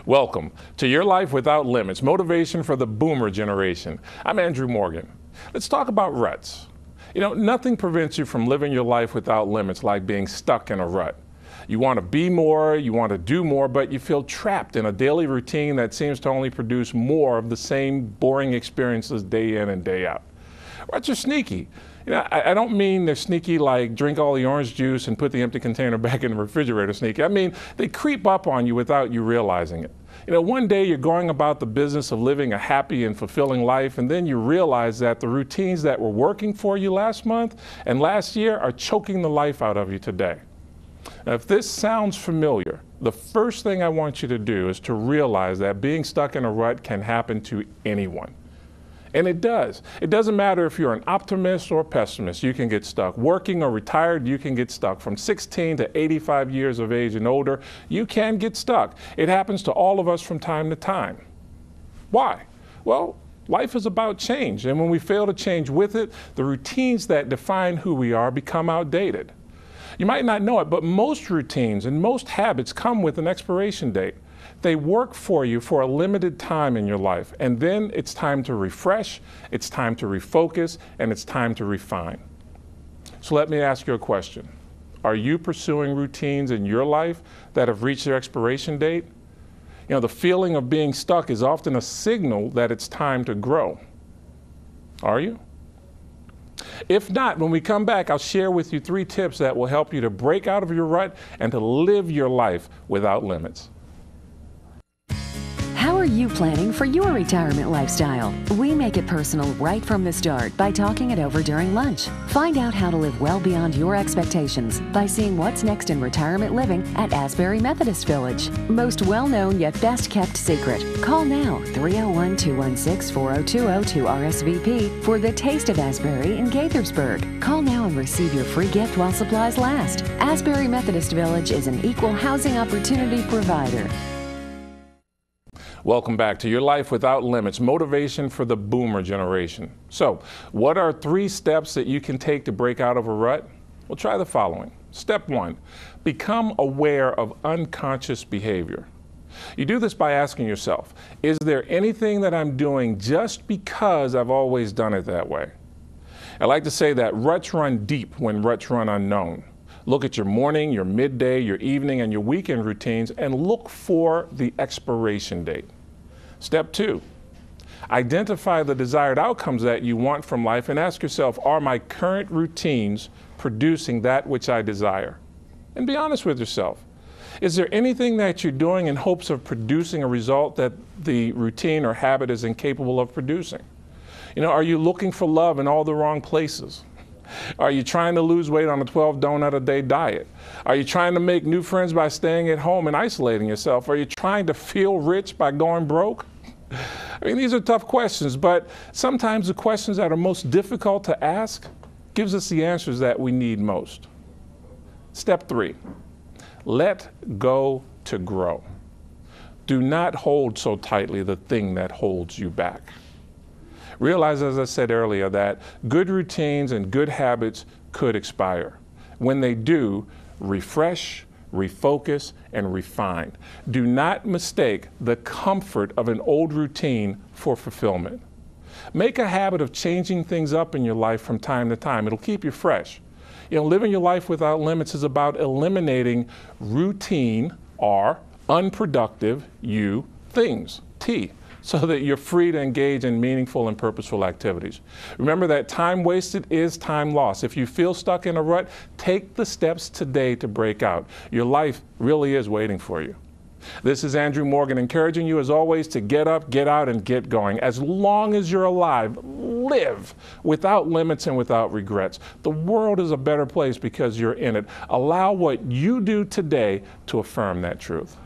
Welcome to Your Life Without Limits, motivation for the boomer generation. I'm Andrew Morgan. Let's talk about ruts. You know, nothing prevents you from living your life without limits like being stuck in a rut. You want to be more, you want to do more, but you feel trapped in a daily routine that seems to only produce more of the same boring experiences day in and day out. Ruts are sneaky. You know, I don't mean they're sneaky like drink all the orange juice and put the empty container back in the refrigerator sneaky. I mean, they creep up on you without you realizing it. You know, one day you're going about the business of living a happy and fulfilling life, and then you realize that the routines that were working for you last month and last year are choking the life out of you today. Now, if this sounds familiar, the first thing I want you to do is to realize that being stuck in a rut can happen to anyone. And it does. It doesn't matter if you're an optimist or pessimist, you can get stuck. Working or retired, you can get stuck. From 16 to 85 years of age and older, you can get stuck. It happens to all of us from time to time. Why? Well, life is about change, and when we fail to change with it, the routines that define who we are become outdated. You might not know it, but most routines and most habits come with an expiration date. They work for you for a limited time in your life, and then it's time to refresh, it's time to refocus, and it's time to refine. So let me ask you a question. Are you pursuing routines in your life that have reached their expiration date? You know, the feeling of being stuck is often a signal that it's time to grow. Are you? If not, when we come back, I'll share with you 3 tips that will help you to break out of your rut and to live your life without limits. How are you planning for your retirement lifestyle? We make it personal right from the start by talking it over during lunch. Find out how to live well beyond your expectations by seeing what's next in retirement living at Asbury Methodist Village. Most well-known yet best-kept secret. Call now 301-216-4020 to RSVP for the Taste of Asbury in Gaithersburg. Call now and receive your free gift while supplies last. Asbury Methodist Village is an equal housing opportunity provider. Welcome back to Your Life Without Limits, motivation for the boomer generation. So, what are 3 steps that you can take to break out of a rut? Well, try the following. Step 1, become aware of unconscious behavior. You do this by asking yourself, is there anything that I'm doing just because I've always done it that way? I like to say that ruts run deep when ruts run unknown. Look at your morning, your midday, your evening, and your weekend routines and look for the expiration date. Step 2, identify the desired outcomes that you want from life and ask yourself, are my current routines producing that which I desire? And be honest with yourself. Is there anything that you're doing in hopes of producing a result that the routine or habit is incapable of producing? You know, are you looking for love in all the wrong places? Are you trying to lose weight on a 12 donut a day diet? Are you trying to make new friends by staying at home and isolating yourself? Are you trying to feel rich by going broke? I mean, these are tough questions, but sometimes the questions that are most difficult to ask gives us the answers that we need most. Step 3, let go to grow. Do not hold so tightly the thing that holds you back. Realize, as I said earlier, that good routines and good habits could expire. When they do, refresh, refocus, and refine. Do not mistake the comfort of an old routine for fulfillment. Make a habit of changing things up in your life from time to time. It'll keep you fresh. You know, living your life without limits is about eliminating routine or unproductive things, T, so that you're free to engage in meaningful and purposeful activities. Remember that time wasted is time lost. If you feel stuck in a rut, take the steps today to break out. Your life really is waiting for you. This is Andrew Morgan, encouraging you as always to get up, get out, and get going. As long as you're alive, live without limits and without regrets. The world is a better place because you're in it. Allow what you do today to affirm that truth.